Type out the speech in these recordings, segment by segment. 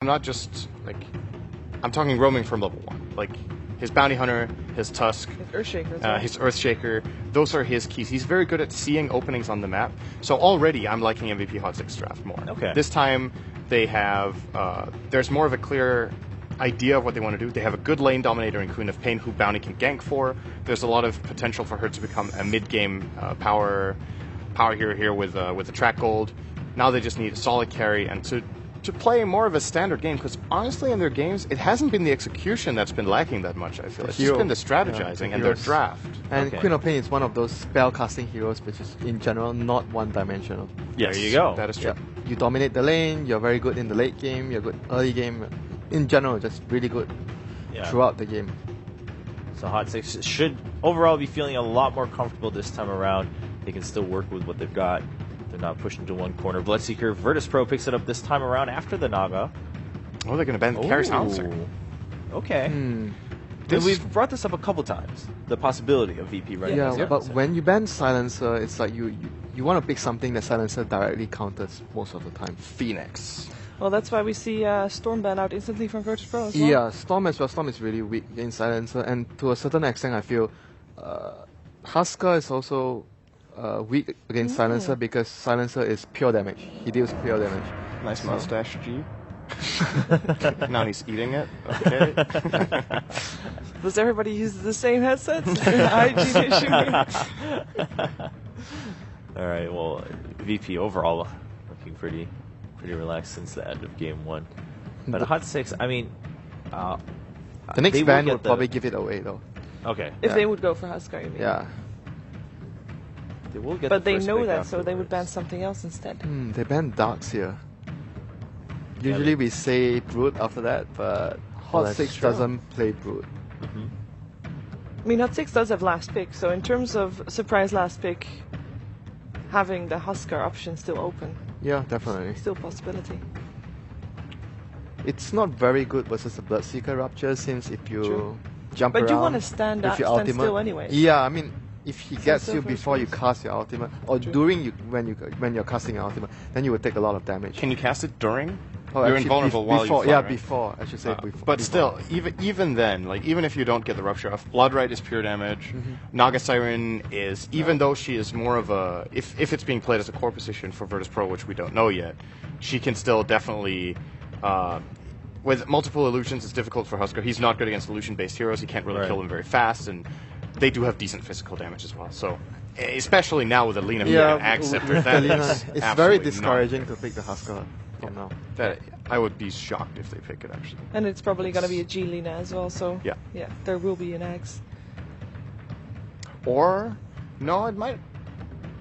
I'm not just, like, I'm talking roaming from level 1. Like, his Bounty Hunter, his Tusk, his Earthshaker, those are his keys. He's very good at seeing openings on the map. So already I'm liking MVP Hot 6 draft more. Okay. This time they have, there's more of a clear idea of what they want to do. They have a good lane dominator in Queen of Pain who Bounty can gank for. There's a lot of potential for her to become a mid-game power hero here with the track gold. Now they just need a solid carry and to play more of a standard game, because honestly in their games it hasn't been the execution that's been lacking that much. I feel it's just been the strategizing and their draft. And Queen of Pain is one of those spell casting heroes which is in general not one-dimensional. Yes, there you go. That is true. Yeah. You dominate the lane, you're very good in the late game, you're good early game. In general, just really good throughout the game. So Hot 6 should overall be feeling a lot more comfortable this time around. They can still work with what they've got. They're not pushed into one corner. Bloodseeker, Virtus Pro picks it up this time around after the Naga. Oh, they're going to ban the carry silencer. Okay. We've brought this up a couple times, the possibility of VP running. Yeah, but when you ban silencer, it's like you want to pick something that silencer directly counters most of the time. Phoenix. Well, that's why we see Storm ban out instantly from Virtus Pro as well. Yeah, Storm as well. Storm is really weak against silencer, and to a certain extent I feel Husker is also weak against silencer because silencer is pure damage. He deals pure damage. Nice mustache, G. Now he's eating it. Okay. Does everybody use the same headsets? Hygiene issue. All right. Well, VP overall looking pretty relaxed since the end of game 1. But Hot 6, I mean, the next ban would probably give it away though. Okay. If they would go for Husker, you mean? Yeah. They will get but the they first know pick that, so they afterwards. would ban something else instead. They ban Darks here. Usually we say Brood after that, but Hot 6 doesn't play Brood. I mean, Hot 6 does have last pick, so in terms of surprise last pick, having the Husker option still open. Yeah, definitely. Still a possibility. It's not very good versus the Bloodseeker Rupture, since if you jump around... But you want to stand still anyway. Yeah, I mean, if he gets you before you cast your ultimate, or during when you're casting your ultimate, then you would take a lot of damage. Can you cast it during? Oh, You're actually, invulnerable while before, you fly, yeah, right? before. I should say before. But before. still, even then, like even if you don't get the rupture off, Bloodright is pure damage. Naga Siren is, even though she is more of a, if it's being played as a core position for Virtus Pro, which we don't know yet, she can still definitely. With multiple illusions, it's difficult for Husker. He's not good against illusion-based heroes. He can't really kill them very fast, and they do have decent physical damage as well. So, especially now with Alina being an Axe Scepter, that is it's very discouraging to pick the Husker from now. That I would be shocked if they pick it actually. And it's probably going to be a G Lina as well, so yeah, there will be an Axe. Or no, it might.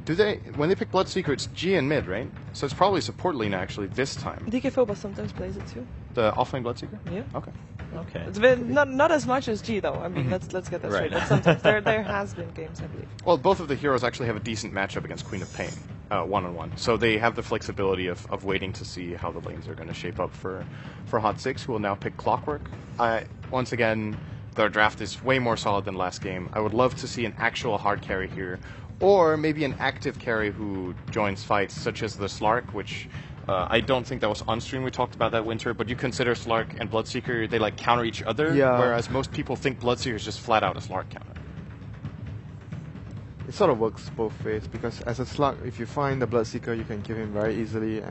Do they when they pick Bloodseeker? It's G and mid, right? So it's probably support Lina actually this time. DK Phobos sometimes plays it too. The offlane Bloodseeker? Yeah. Okay. Okay. It's been not as much as G though. I mean, let's get that straight. But sometimes there has been games, I believe. Well, both of the heroes actually have a decent matchup against Queen of Pain, one-on-one. So they have the flexibility of waiting to see how the lanes are going to shape up for Hot 6, who will now pick Clockwork. Once again, their draft is way more solid than last game. I would love to see an actual hard carry here, or maybe an active carry who joins fights, such as the Slark, which I don't think that was on stream. We talked about that winter, but you consider Slark and Bloodseeker, they like counter each other, whereas most people think Bloodseeker is just flat out a Slark counter. It sort of works both ways, because as a Slug, if you find the Bloodseeker, you can kill him very easily.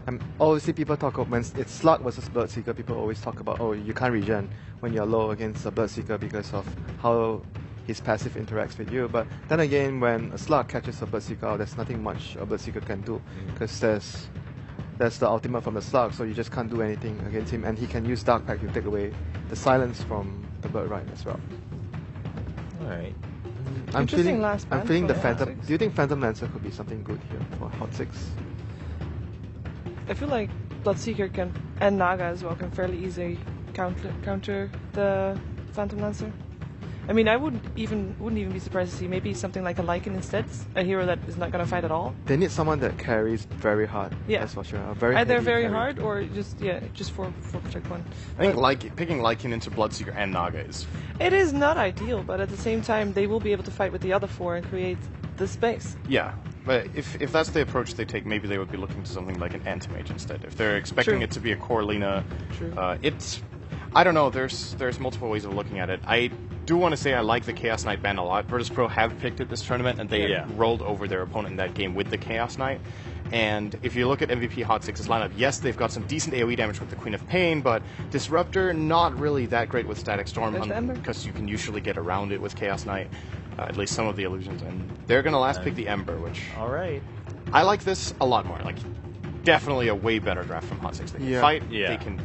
And obviously people talk about, when it's Slug versus Bloodseeker, people always talk about, oh, you can't regen when you're low against a Bloodseeker because of how his passive interacts with you. But then again, when a Slug catches a Bloodseeker, there's nothing much a Bloodseeker can do, because there's the ultimate from the Slug, so you just can't do anything against him, and he can use Dark Pact to take away the silence from the Bloodright as well. Alright. I'm feeling the Phantom. 6. Do you think Phantom Lancer could be something good here for Hot 6? I feel like Bloodseeker and Naga as well can fairly easily counter the Phantom Lancer. I mean, I wouldn't even be surprised to see maybe something like a Lycan instead, a hero that is not going to fight at all. They need someone that carries very hard. Yeah, that's for sure. Either very hard or just for protect one. I think picking Lycan into Bloodseeker and Naga is. It is not ideal, but at the same time, they will be able to fight with the other 4 and create the space. Yeah, but if that's the approach they take, maybe they would be looking to something like an Anti-Mage instead. If they're expecting True. it to be a core Lina, True. it's... I don't know, there's multiple ways of looking at it. I do want to say I like the Chaos Knight ban a lot. Virtus Pro have picked it this tournament, and they rolled over their opponent in that game with the Chaos Knight. And if you look at MVP Hot 6's lineup, yes, they've got some decent AoE damage with the Queen of Pain, but Disruptor, not really that great with Static Storm, because you can usually get around it with Chaos Knight, at least some of the illusions, and they're going to last pick the Ember, which... All right. I like this a lot more. Like, definitely a way better draft from Hot 6. They can fight, they can...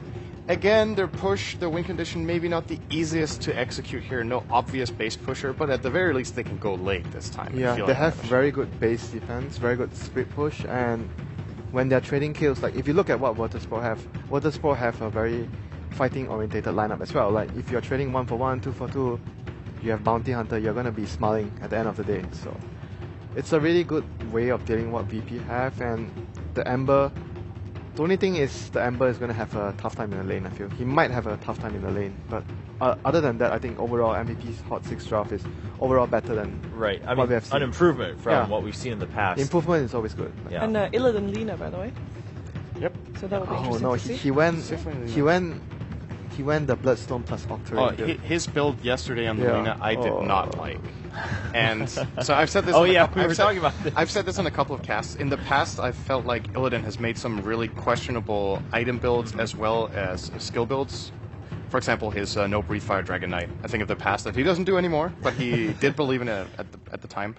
Again, their push, their win condition, maybe not the easiest to execute here. No obvious base pusher, but at the very least, they can go late this time. Yeah, they have very good base defense, very good split push, and when they're trading kills, like if you look at what Virtus.pro have a very fighting-orientated lineup as well. Like if you're trading 1-for-1, 2-for-2, you have Bounty Hunter, you're gonna be smiling at the end of the day. So it's a really good way of dealing what VP have, and the Ember. The only thing is the Ember is going to have a tough time in the lane, I feel. He might have a tough time in the lane, but other than that, I think overall MVP's Hot 6 draft is overall better than what we have seen. An improvement from what we've seen in the past. Improvement is always good. Yeah. And Illidan Lina, by the way. Yep. So that would be Oh interesting no, to see. he went the Bloodstone plus Octarine. Oh, his build yesterday on the Lina, I did not like. And so I've said this. We were talking about this. I've said this on a couple of casts. In the past, I've felt like Illidan has made some really questionable item builds as well as skill builds. For example, his No Breathe Fire Dragon Knight. I think of the past that he doesn't do anymore, but he did believe in it at the time.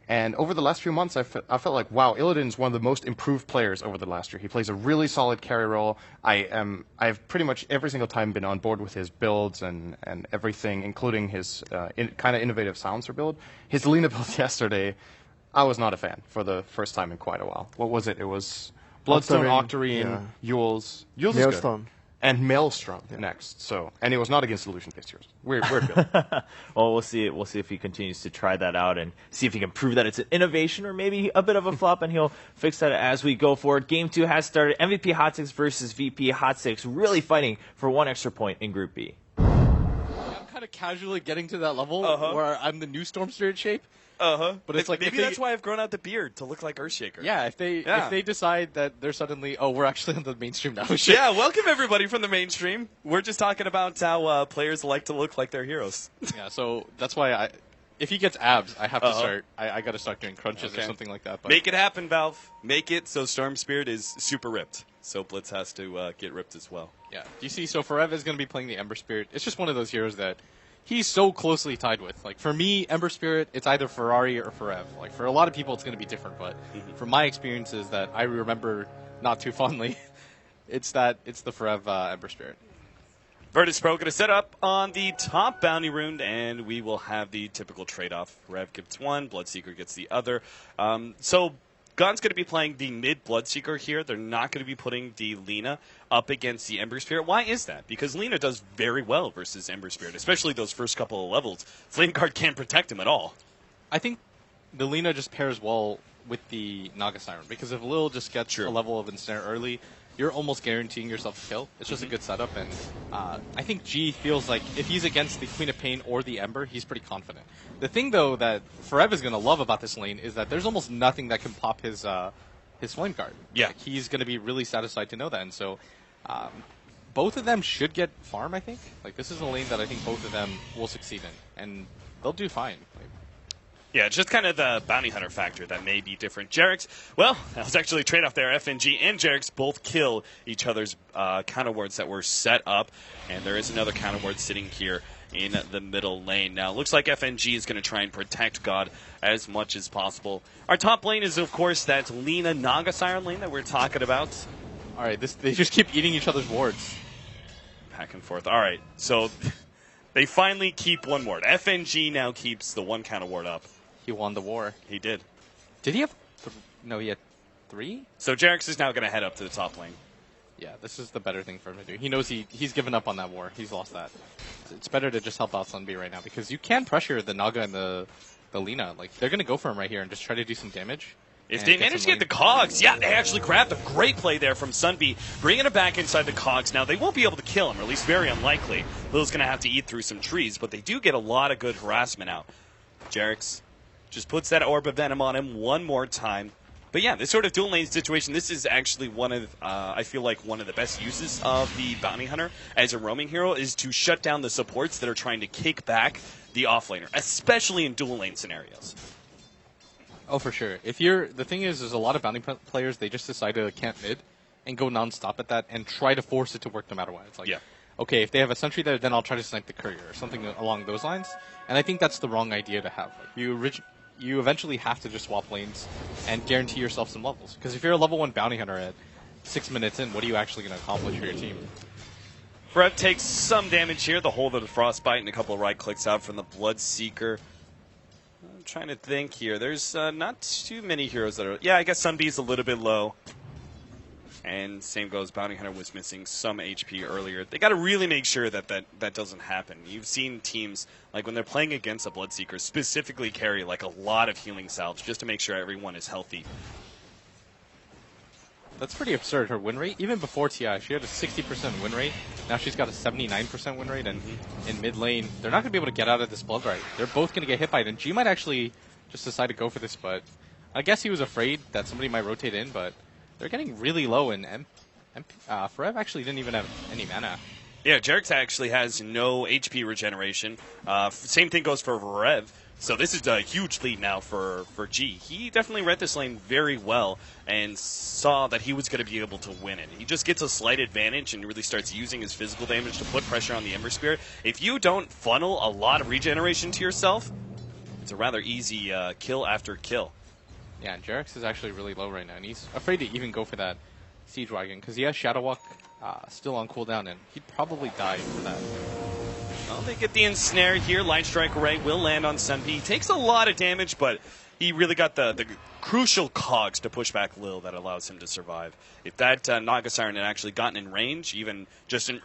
And over the last few months, I felt like, wow, Illidan's one of the most improved players over the last year. He plays a really solid carry role. I've pretty much every single time been on board with his builds and everything, including his kind of innovative silencer build. His Lina build yesterday, I was not a fan for the first time in quite a while. What was it? It was Bloodstone, Octarine, Yules. Yules is good. And Maelstrom next. So, and it was not against illusion-based heroes. Weird build. Well, we'll see. We'll see if he continues to try that out and see if he can prove that it's an innovation or maybe a bit of a flop, and he'll fix that as we go forward. Game 2 has started. MVP Hot 6 versus VP Hot 6, really fighting for one extra point in Group B. I'm kind of casually getting to that level where I'm the new Storm Spirit shape. But it's like maybe that's why I've grown out the beard to look like Earthshaker. Yeah, if they decide that they're suddenly we're actually on the mainstream now. Yeah, welcome everybody from the mainstream. We're just talking about how players like to look like their heroes. Yeah, so that's why if he gets abs, I have to start. I got to start doing crunches or something like that. But make it happen, Valve. Make it so Storm Spirit is super ripped. So Blitz has to get ripped as well. Yeah. You see, so Forev is going to be playing the Ember Spirit. It's just one of those heroes that he's so closely tied with. Like, for me, Ember Spirit, it's either Ferrari or Forev. Like, for a lot of people, it's going to be different, but from my experiences that I remember not too fondly, it's the Forev Ember Spirit. Virtus Pro going to set up on the top bounty rune, and we will have the typical trade-off. Rev gets one, Bloodseeker gets the other. So Gun's going to be playing the mid Bloodseeker here. They're not going to be putting the Lina up against the Ember Spirit. Why is that? Because Lina does very well versus Ember Spirit, especially those first couple of levels. Flame Guard can't protect him at all. I think the Lina just pairs well with the Naga Siren, because if Lil just gets a level of Ensnare early, you're almost guaranteeing yourself a kill. It's just a good setup, and I think G feels like if he's against the Queen of Pain or the Ember, he's pretty confident. The thing, though, that Forev is going to love about this lane is that there's almost nothing that can pop his Flame Guard. Yeah. Like, he's going to be really satisfied to know that, and so both of them should get farm, I think. Like, this is a lane that I think both of them will succeed in, and they'll do fine. Yeah, it's just kind of the bounty hunter factor that may be different. Jerix, well, that was actually a trade-off there. FNG and Jerix both kill each other's counter wards that were set up, and there is another counter ward sitting here in the middle lane. Now, it looks like FNG is going to try and protect God as much as possible. Our top lane is, of course, that Lina Naga Siren lane that we're talking about. All right, they just keep eating each other's wards. Back and forth. All right, so they finally keep one ward. FNG now keeps the one counter ward up. He won the war. He did. Did he have... No, he had 3? So Jerix is now going to head up to the top lane. Yeah, this is the better thing for him to do. He knows he's given up on that war. He's lost that. It's better to just help out Sunby right now, because you can pressure the Naga and the Lina. Like, they're going to go for him right here and just try to do some damage. If they manage to get the cogs, yeah, they actually grabbed a great play there from Sunby, bringing it back inside the cogs. Now, they won't be able to kill him, or at least very unlikely. Lil's going to have to eat through some trees, but they do get a lot of good harassment out. Jerix Just puts that Orb of Venom on him one more time. But yeah, this sort of dual lane situation, this is actually one of, I feel like one of the best uses of the Bounty Hunter as a roaming hero is to shut down the supports that are trying to kick back the offlaner, especially in dual lane scenarios. Oh, for sure. The thing is, there's a lot of bounty players, they just decide to camp mid and go non-stop at that and try to force it to work no matter what. It's like, okay, if they have a sentry there, then I'll try to snipe the courier or something along those lines. And I think that's the wrong idea to have. Like, you eventually have to just swap lanes and guarantee yourself some levels. Because if you're a level 1 bounty hunter at 6 minutes in, what are you actually going to accomplish for your team? Frev takes some damage here, the hold of the Frostbite and a couple of right clicks out from the Bloodseeker. I'm trying to think here. There's not too many heroes that are... Yeah, I guess Sunbee's a little bit low. And same goes, Bounty Hunter was missing some HP earlier. They got to really make sure that doesn't happen. You've seen teams, like when they're playing against a Bloodseeker, specifically carry like a lot of healing salves just to make sure everyone is healthy. That's pretty absurd, her win rate. Even before TI, she had a 60% win rate. Now she's got a 79% win rate, and in mid lane, they're not going to be able to get out of this Blood Right. They're both going to get hit by it, and G might actually just decide to go for this, but I guess he was afraid that somebody might rotate in, but they're getting really low, and Frev actually didn't even have any mana. Yeah, Jerix actually has no HP regeneration. Same thing goes for Rev. So this is a huge lead now for G. He definitely read this lane very well and saw that he was going to be able to win it. He just gets a slight advantage and really starts using his physical damage to put pressure on the Ember Spirit. If you don't funnel a lot of regeneration to yourself, it's a rather easy kill after kill. Yeah, and Jerix is actually really low right now, and he's afraid to even go for that Siege Wagon, because he has Shadow Walk still on cooldown, and he'd probably die for that. Well, they get the ensnare here. Light Strike Array will land on Sunbeam. He takes a lot of damage, but he really got the crucial cogs to push back Lil that allows him to survive. If that Naga Siren had actually gotten in range, even just an